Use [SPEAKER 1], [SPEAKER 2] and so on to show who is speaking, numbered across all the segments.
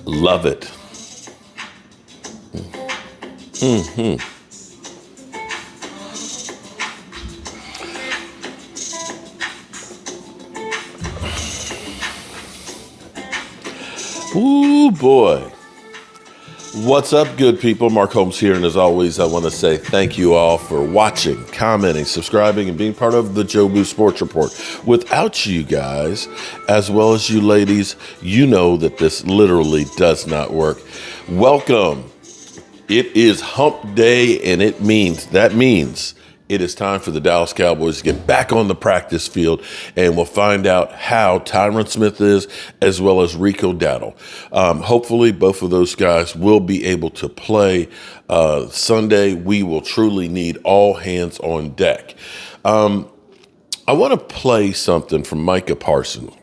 [SPEAKER 1] Love it. Ooh, boy. What's up, good people? Mark Holmes here, and as always, I want to say thank you all for watching, commenting, subscribing, and being part of the Joe Boo Sports Report. Without you guys, as well as you ladies, you know that this literally does not work. Welcome. It is hump day, and that means it is time for the Dallas Cowboys to get back on the practice field, and we'll find out how Tyron Smith is, as well as Rico Dowdle. Hopefully, both of those guys will be able to play Sunday. We will truly need all hands on deck. I want to play something from Micah Parsons.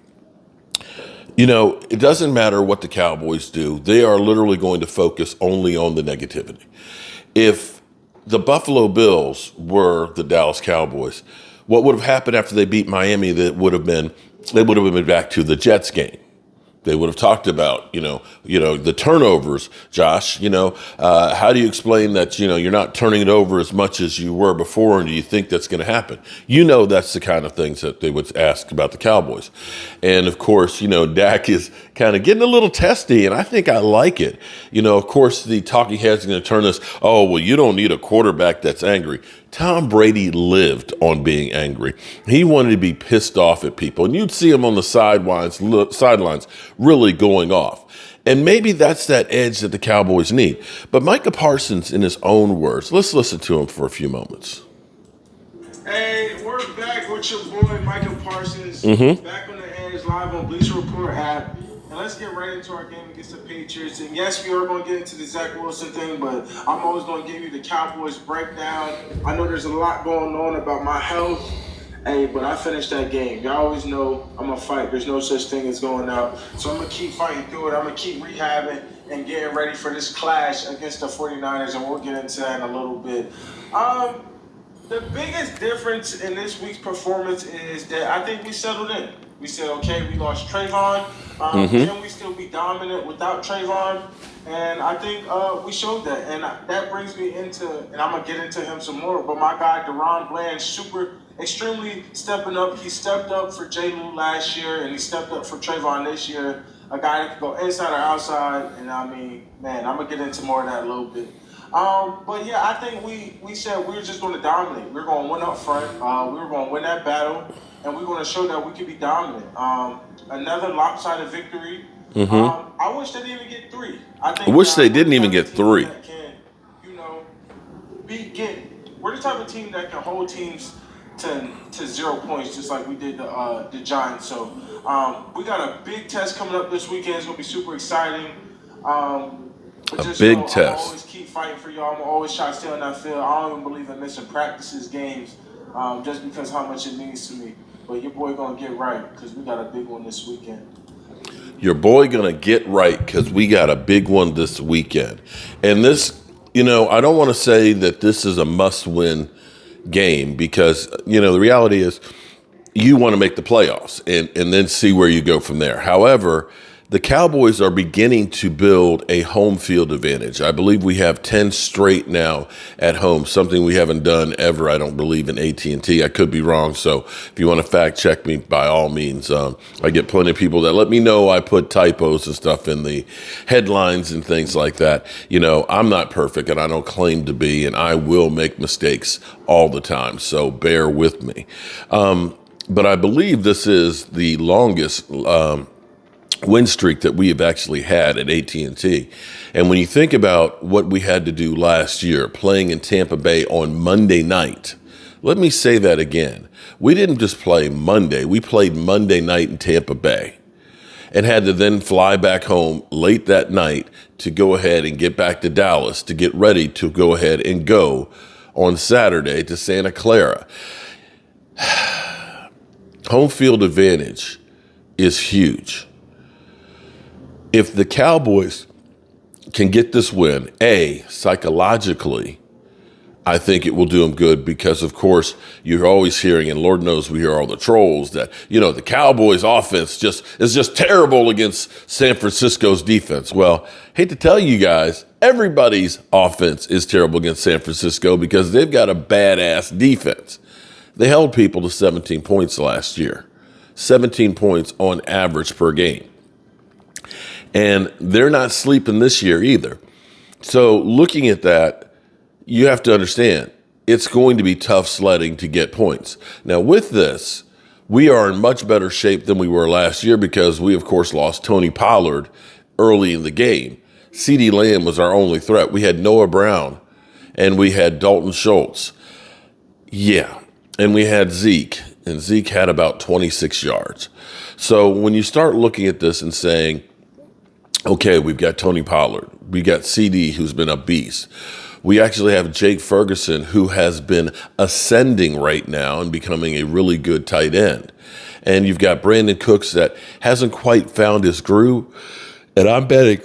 [SPEAKER 1] You know, it doesn't matter what the Cowboys do. They are literally going to focus only on the negativity. If the Buffalo Bills were the Dallas Cowboys, what would have happened after they beat Miami? They would have been back to the Jets game. They would have talked about, the turnovers, Josh. How do you explain that, you're not turning it over as much as you were before, and do you think that's going to happen? That's the kind of things that they would ask about the Cowboys. And, of course, Dak is kind of getting a little testy, and I think I like it. Of course, the talking heads are going to turn this, oh, well, you don't need a quarterback that's angry. Tom Brady lived on being angry. He wanted to be pissed off at people. And you'd see him on the sidelines really going off. And maybe that's that edge that the Cowboys need. But Micah Parsons, in his own words, let's listen to him for a few moments.
[SPEAKER 2] Hey, we're back with your boy Micah Parsons. Back on the edge, live on Bleacher Report app. And let's get right into our game against the Patriots. And yes, we are going to get into the Zach Wilson thing, but I'm always going to give you the Cowboys breakdown. I know there's a lot going on about my health. Hey, but I finished that game. Y'all always know I'm going to fight. There's no such thing as going out. So I'm going to keep fighting through it. I'm going to keep rehabbing and getting ready for this clash against the 49ers, and we'll get into that in a little bit. The biggest difference in this week's performance is that I think we settled in. We said, okay, we lost Trayvon. Can we still be dominant without Trayvon? And I think we showed that. And that brings me into, and I'm going to get into him some more, but my guy, Deron Bland, extremely stepping up. He stepped up for J. Lou last year, and he stepped up for Trayvon this year. A guy that can go inside or outside. And I'm going to get into more of that a little bit. But yeah, I think we said we were just going to dominate. We were going to win up front. We were going to win that battle, and we were going to show that we could be dominant. Another lopsided victory. I wish they didn't even get three.
[SPEAKER 1] I wish they didn't even get three.
[SPEAKER 2] We're the type of team that can hold teams to 0 points, just like we did the Giants. So we got a big test coming up this weekend. It's going to be super exciting.
[SPEAKER 1] Big test.
[SPEAKER 2] I'm always keep fighting for y'all. I'm always trying to stay on that field. I don't even believe in missing practices, games, just because how much it means to me. But your boy going to get right because we got a big one this weekend.
[SPEAKER 1] Your boy going to get right because we got a big one this weekend. And this, I don't want to say that this is a must-win game because, the reality is you want to make the playoffs and then see where you go from there. However, the Cowboys are beginning to build a home field advantage. I believe we have 10 straight now at home, something we haven't done ever, I don't believe, in AT&T. I could be wrong, so if you want to fact check me, by all means. I get plenty of people that let me know I put typos and stuff in the headlines and things like that. I'm not perfect, and I don't claim to be, and I will make mistakes all the time, so bear with me. But I believe this is the longest win streak that we have actually had at AT&T. And when you think about what we had to do last year, playing in Tampa Bay on Monday night, let me say that again. We didn't just play Monday. We played Monday night in Tampa Bay and had to then fly back home late that night to go ahead and get back to Dallas to get ready to go ahead and go on Saturday to Santa Clara. Home field advantage is huge. If the Cowboys can get this win, psychologically, I think it will do them good because, of course, you're always hearing, and Lord knows we hear all the trolls, that, the Cowboys offense is just terrible against San Francisco's defense. Well, hate to tell you guys, everybody's offense is terrible against San Francisco because they've got a badass defense. They held people to 17 points last year, 17 points on average per game. And they're not sleeping this year either. So looking at that, you have to understand, it's going to be tough sledding to get points. Now, with this, we are in much better shape than we were last year because we, of course, lost Tony Pollard early in the game. CeeDee Lamb was our only threat. We had Noah Brown, and we had Dalton Schultz. Yeah, and we had Zeke, and Zeke had about 26 yards. So when you start looking at this and saying, okay, we've got Tony Pollard, we got CD, who's been a beast. We actually have Jake Ferguson, who has been ascending right now and becoming a really good tight end. And you've got Brandon Cooks that hasn't quite found his groove. And I'm betting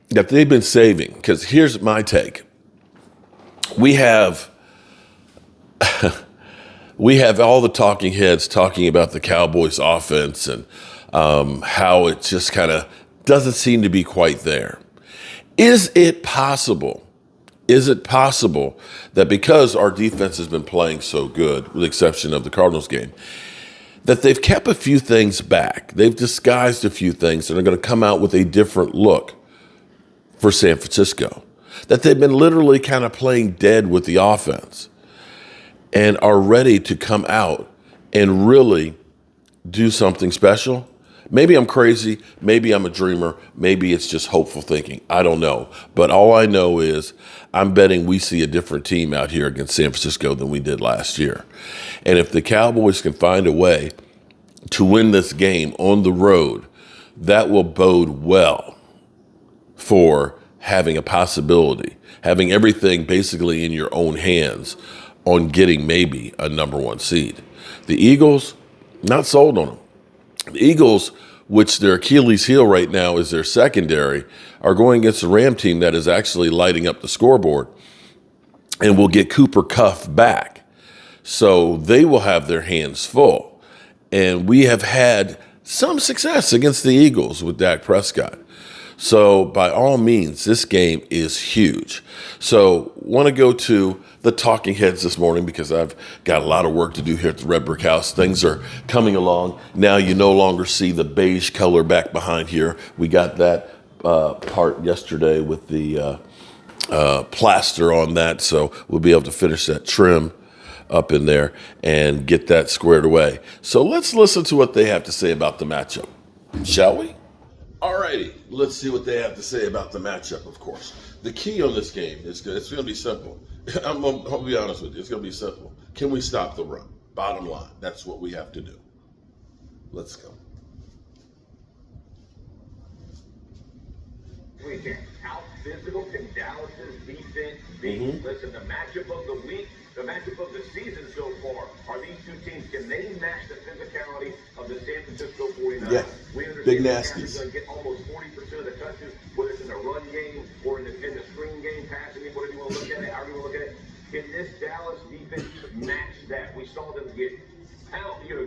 [SPEAKER 1] that they've been saving, because here's my take. We have all the talking heads talking about the Cowboys offense and how it just kind of doesn't seem to be quite there. Is it possible that because our defense has been playing so good, with the exception of the Cardinals game, that they've kept a few things back? They've disguised a few things and are going to come out with a different look for San Francisco. That they've been literally kind of playing dead with the offense and are ready to come out and really do something special. Maybe I'm crazy. Maybe I'm a dreamer. Maybe it's just hopeful thinking. I don't know. But all I know is I'm betting we see a different team out here against San Francisco than we did last year. And if the Cowboys can find a way to win this game on the road, that will bode well for having a possibility, having everything basically in your own hands on getting maybe a number one seed. The Eagles, not sold on them. The Eagles, which their Achilles heel right now is their secondary, are going against a Ram team that is actually lighting up the scoreboard and will get Cooper Kupp back. So they will have their hands full. And we have had some success against the Eagles with Dak Prescott. So by all means, this game is huge. So want to go to the talking heads this morning because I've got a lot of work to do here at the Red Brick House. Things are coming along. Now you no longer see the beige color back behind here. We got that part yesterday with the plaster on that, so we'll be able to finish that trim up in there and get that squared away. So let's listen to what they have to say about the matchup, shall we? All righty, let's see what they have to say about the matchup, of course. The key on this game is it's going to be simple. I'm going to be honest with you. It's going to be simple. Can we stop the run? Bottom line, that's what we have to do. Let's go.
[SPEAKER 3] Weekend. How physical can Dallas's defense be? Listen, the matchup of the week, the matchup of the season so far, are these two teams, can they match the physicality of the San Francisco 49ers?
[SPEAKER 1] Yeah,
[SPEAKER 3] we understand
[SPEAKER 1] big
[SPEAKER 3] the
[SPEAKER 1] nasties.
[SPEAKER 3] Going to get almost 40% of the touches, whether it's in the run game or in the screen game, passing game, whatever you want to look at it, however you want to look at it. Can this Dallas defense match that? We saw them get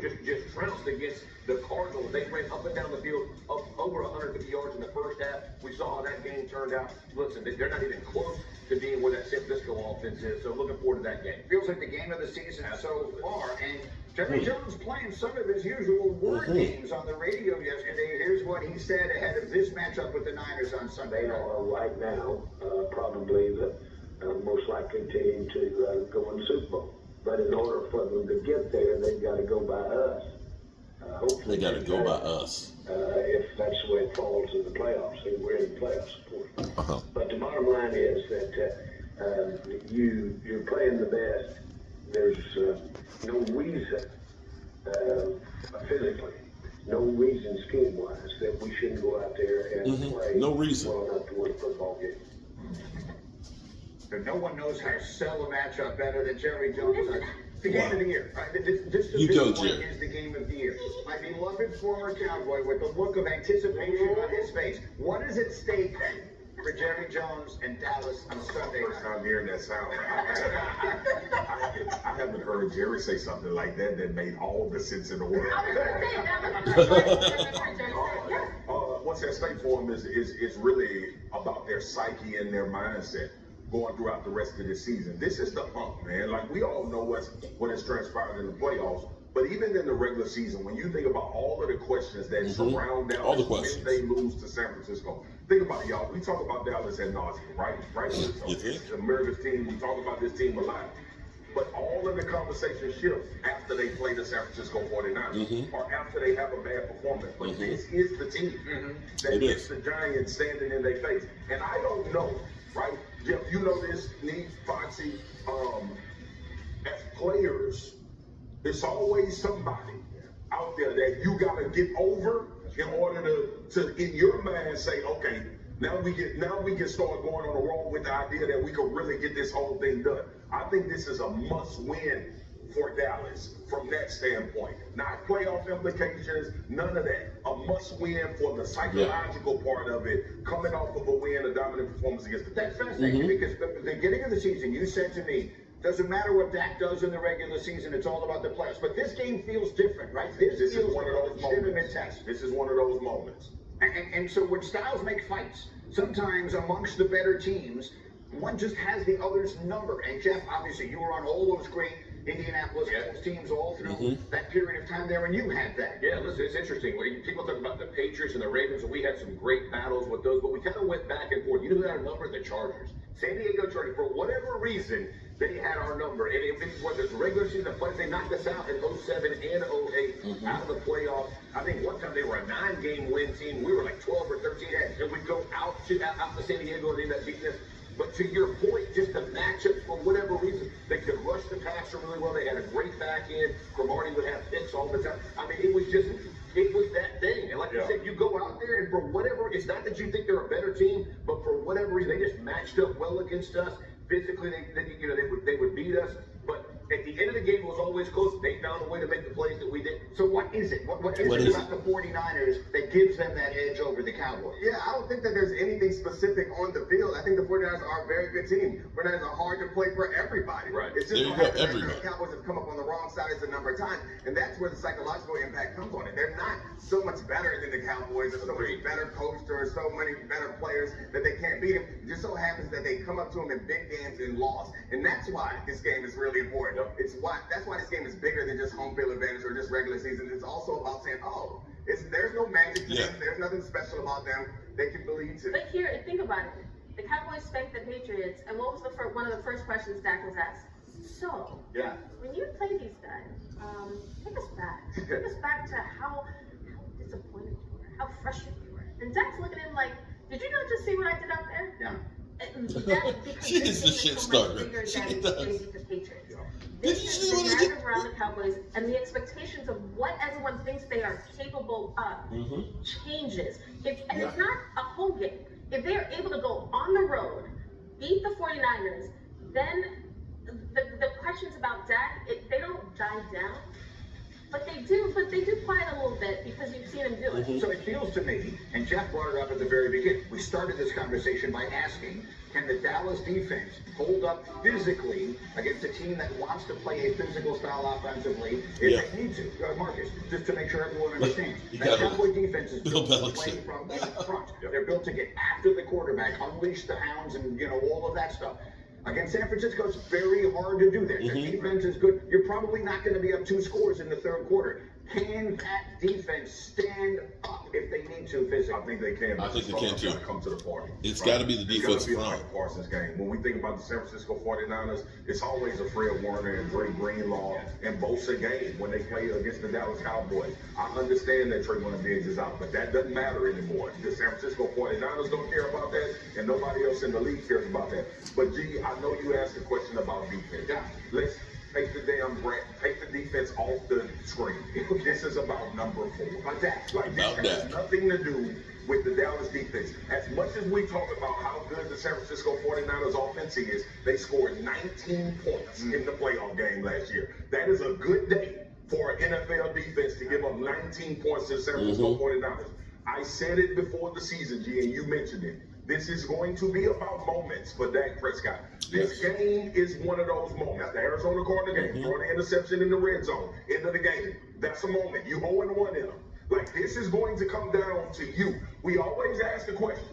[SPEAKER 3] just trounced against the Cardinals. They ran up and down the field up over 150 yards in the first half. We saw how that game turned out. Listen, they're not even close to being where that San Francisco offense is. So looking forward to that game.
[SPEAKER 4] Feels like the game of the season so far. And Jerry Jones playing some of his usual word games on the radio yesterday. Here's what he said ahead of this matchup with the Niners on Sunday.
[SPEAKER 5] They are right now probably the most likely team to go in the Super Bowl. But in order for them to get there, they've got to go by us. Hopefully
[SPEAKER 1] They got to go by us.
[SPEAKER 5] If that's the way it falls in the playoffs. And we're in the playoffs, of course. But the bottom line is that you're playing the best. There's no reason physically, no reason scheme-wise that we shouldn't go out there and play
[SPEAKER 1] No reason.
[SPEAKER 5] well enough to win a football game.
[SPEAKER 4] No one knows how to sell a matchup better than Jerry Jones does. The game of the year. Right? This
[SPEAKER 1] You go,
[SPEAKER 4] one
[SPEAKER 1] Jerry.
[SPEAKER 4] is the game of the year. My beloved former Cowboy with the look of anticipation on his face. What is at stake for Jerry Jones and Dallas on Sunday.
[SPEAKER 6] First time hearing that sound. I haven't heard Jerry say something like that that made all the sense in the world. What's at stake for them is really about their psyche and their mindset going throughout the rest of the season. This is the hump, man. Like, we all know what has transpired in the playoffs, but even in the regular season, when you think about all of the questions that surround Dallas,
[SPEAKER 1] all the questions,
[SPEAKER 6] when they lose to San Francisco, think about it, y'all. We talk about Dallas ad nauseum, right? So it's America's team. We talk about this team a lot. But all of the conversation shifts after they play the San Francisco 49ers or after they have a bad performance. But this is the team that gets the Giants standing in their face. And I don't know, right? Jeff, you know this, Needs, Foxy, as players, it's always somebody out there that you got to get over in order to, in your mind, say, okay, now we can start going on the road with the idea that we can really get this whole thing done. I think this is a must-win for Dallas from that standpoint. Not playoff implications, none of that. A must-win for the psychological part of it, coming off of a win, a dominant performance against the
[SPEAKER 4] That's
[SPEAKER 6] Texans.
[SPEAKER 4] fascinating because at the beginning of the season, you said to me, doesn't matter what Dak does in the regular season, it's all about the playoffs. But this game feels different, right? This
[SPEAKER 6] is
[SPEAKER 4] feels
[SPEAKER 6] one of those
[SPEAKER 4] legitimate test.
[SPEAKER 6] This is one of those moments.
[SPEAKER 4] And so when styles make fights, sometimes amongst the better teams, one just has the other's number. And Jeff, obviously, you were on all those great Indianapolis Colts teams all through that period of time there, and you had that.
[SPEAKER 3] Yeah, listen, it's interesting. When people talk about the Patriots and the Ravens, and we had some great battles with those, but we kind of went back and forth. You know who had our number? The Chargers. San Diego Chargers, for whatever reason, they had our number. And it was the regular season, the playoffs, they knocked us out in 07 and 08 out of the playoffs. I think one time they were a 9-game win team. We were like 12 or 13, and we'd go out to San Diego and end up beating us. But to your point, just the matchup, for whatever reason, they could rush the passer really well. They had a great back end. Cromartie would have picks all the time. I mean, it was that thing. And like you said, you go out there, and for whatever, it's not that you think they're a better team, but for whatever reason, they just matched up well against us. Physically, they would beat us. But at the end of the game, it was always close. They found a way to make the plays that we did.
[SPEAKER 4] So what is it? What is it about the 49ers that gives them that edge over the Cowboys?
[SPEAKER 7] Yeah, I don't think that there's anything specific on the field. I think the 49ers are a very good team. 49ers are hard to play for everybody.
[SPEAKER 6] Right.
[SPEAKER 7] It's just that the Cowboys have come up on the wrong side a number of times, and that's where the psychological impact comes on it. They're not so much better than the Cowboys. There's so much better coached or so many better players that they can't beat them. It just so happens that they come up to them in big games and lost, and that's why this game is really important. That's why this game is bigger than just home field advantage or just regular season. It's also about saying, there's no magic to them. There's nothing special about them. They can believe too.
[SPEAKER 8] But here, think about it. The Cowboys spanked the Patriots, and what was one of the first questions Dak was asked? So, when you play these guys, take us back. Take us back to how disappointed you were, how frustrated you were. And Dak's looking at him like, did you not just see what I did out there?
[SPEAKER 4] Yeah.
[SPEAKER 1] She is the shit starter. She does.
[SPEAKER 8] This is the narrative around the Cowboys, and the expectations of what everyone thinks they are capable of changes. And it's not a home game. If they're able to go on the road, beat the 49ers, then the questions about Dak, they don't die down. But they do quiet a little bit because you've seen him do it.
[SPEAKER 4] So it feels to me, and Jeff brought it up at the very beginning, we started this conversation by asking, can the Dallas defense hold up physically against a team that wants to play a physical style offensively if they need to? Marcus, just to make sure everyone understands. That Cowboy defense is built to play from the front. They're built to get after the quarterback, unleash the hounds, and all of that stuff. Against San Francisco, it's very hard to do that. Their defense is good. You're probably not going to be up 2 scores in the third quarter. Can that defense stand up if they need to physically?
[SPEAKER 6] I think they can.
[SPEAKER 1] I think they can too.
[SPEAKER 6] Come to the party.
[SPEAKER 1] It's got to be the defense
[SPEAKER 6] front.
[SPEAKER 1] front.
[SPEAKER 6] Micah Parsons game. When we think about the San Francisco 49ers, it's always a Fred Warner and Dre Greenlaw and Bosa game when they play against the Dallas Cowboys. I understand that Trayvon Diggs is out, but that doesn't matter anymore. The San Francisco 49ers don't care about that, and nobody else in the league cares about that. But G, I know you asked a question about defense. Let's take the defense off the screen. This is about number 4. This has nothing to do with the Dallas defense. As much as we talk about how good the San Francisco 49ers offense is, they scored 19 points in the playoff game last year. That is a good day for an NFL defense to give up 19 points to the San Francisco 49ers. I said it before the season, G, and you mentioned it. This is going to be about moments for Dak Prescott. This game is one of those moments. The Arizona Cardinals game, throwing the interception in the red zone, end of the game. That's a moment. You 0-1 in them. Like, this is going to come down to you. We always ask the question,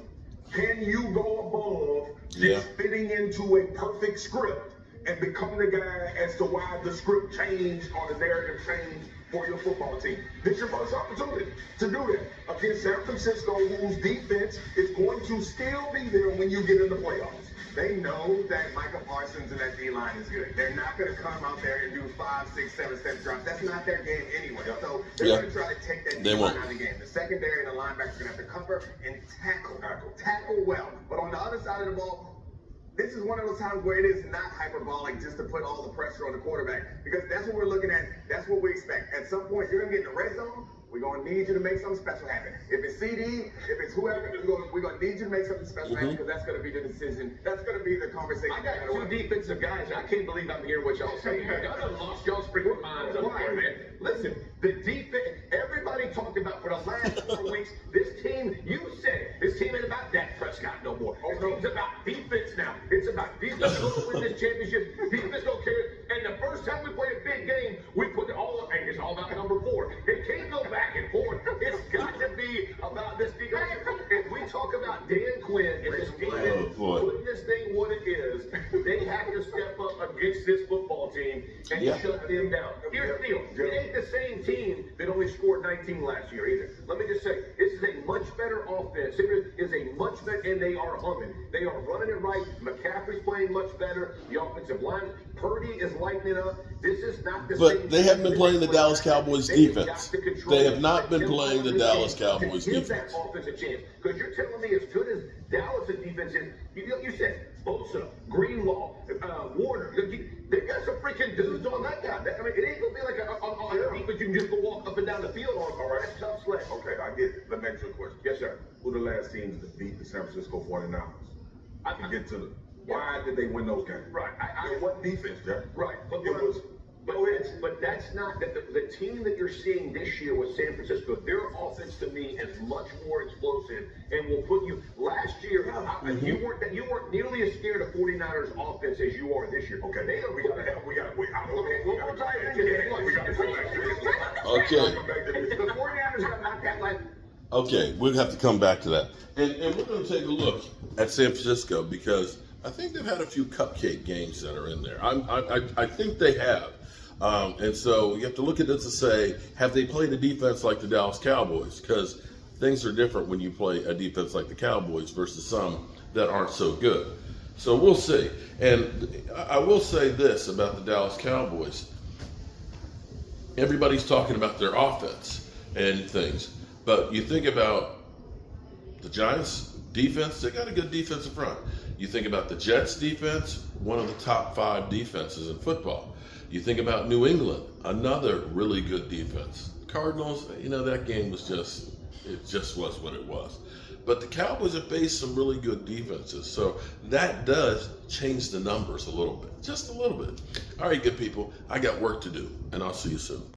[SPEAKER 6] can you go above just fitting into a perfect script and become the guy as to why the script changed or the narrative changed for your football team? This is your first opportunity to do that against San Francisco, whose defense is going to still be there when you get in the playoffs.
[SPEAKER 7] They know that Micah Parsons and that D-line is good. They're not going to come out there and do 5, 6, 7 step drops. That's not their game anyway. So they're going to try to take that D-line out of the game. The secondary and the linebackers are going to have to cover and tackle well. But on the other side of the ball, this is one of those times where it is not hyperbolic just to put all the pressure on the quarterback, because that's what we're looking at. That's what we expect. At some point, you're going to get in the red zone. We're going to need you to make something special happen. If it's CD, if it's whoever, we're going to need you to make something special happen, because that's going to be the decision. That's going to be the conversation.
[SPEAKER 3] I got two defensive guys. I can't believe I'm hearing what y'all saying. Y'all done lost y'all's freaking minds up there, man. Listen, the defense, everybody talked about for the last 4 weeks, this team, you said it, this team ain't about Dak Prescott no more. This team's about defense now. It's about defense going to win this championship. Defense don't care. And the first time we play a big game, we put it all up, and it's all about number 4. It can't go back and forth. It's got to be about this defense. If we talk about Dan Quinn and this defense putting this thing what it is, they have to step up against this football team and shut them down. Here's the deal. It ain't the same team that only scored 19 last year either. Let me just say, this is a much better offense. It is a much better, and they are humming. They are running it right. McCaffrey's playing much better. The offensive line, Purdy is lighting it up. This is not the same.
[SPEAKER 1] But they haven't been playing the Dallas Cowboys defense. They have not been playing the Dallas Cowboys defense.
[SPEAKER 3] Give that offense a chance. Because you're telling me as good as Dallas' defense is, you said Bosa, Greenlaw, Warner. They got some freaking dudes on that guy. I mean, it ain't going to be like a defense you can just go walk up and down the field on. All right, that's tough sled.
[SPEAKER 6] Okay, I get it. Let me ask you a question.
[SPEAKER 3] Yes, sir.
[SPEAKER 6] Who the last teams that beat the San Francisco 49ers? I can get to the... Why did they win those games?
[SPEAKER 3] Right.
[SPEAKER 6] What defense, Jeff?
[SPEAKER 3] Right. But that's not the team that you're seeing this year with San Francisco. Their offense to me is much more explosive and will put you. Last year, you weren't nearly as scared of 49ers offense as you are this year. Okay, we got to wait.
[SPEAKER 1] Okay.
[SPEAKER 3] The 49ers got knocked out like.
[SPEAKER 1] Okay, we'll have to come back to that. And we're going to take a look at San Francisco, because I think they've had a few cupcake games that are in there. I think they have. And so you have to look at this and say, have they played a defense like the Dallas Cowboys? Because things are different when you play a defense like the Cowboys versus some that aren't so good. So we'll see. And I will say this about the Dallas Cowboys. Everybody's talking about their offense and things. But you think about the Giants defense, they got a good defensive front. You think about the Jets defense, one of the top 5 defenses in football. You think about New England, another really good defense. Cardinals, that game was just was what it was. But the Cowboys have faced some really good defenses. So that does change the numbers a little bit, just a little bit. All right, good people, I got work to do, and I'll see you soon.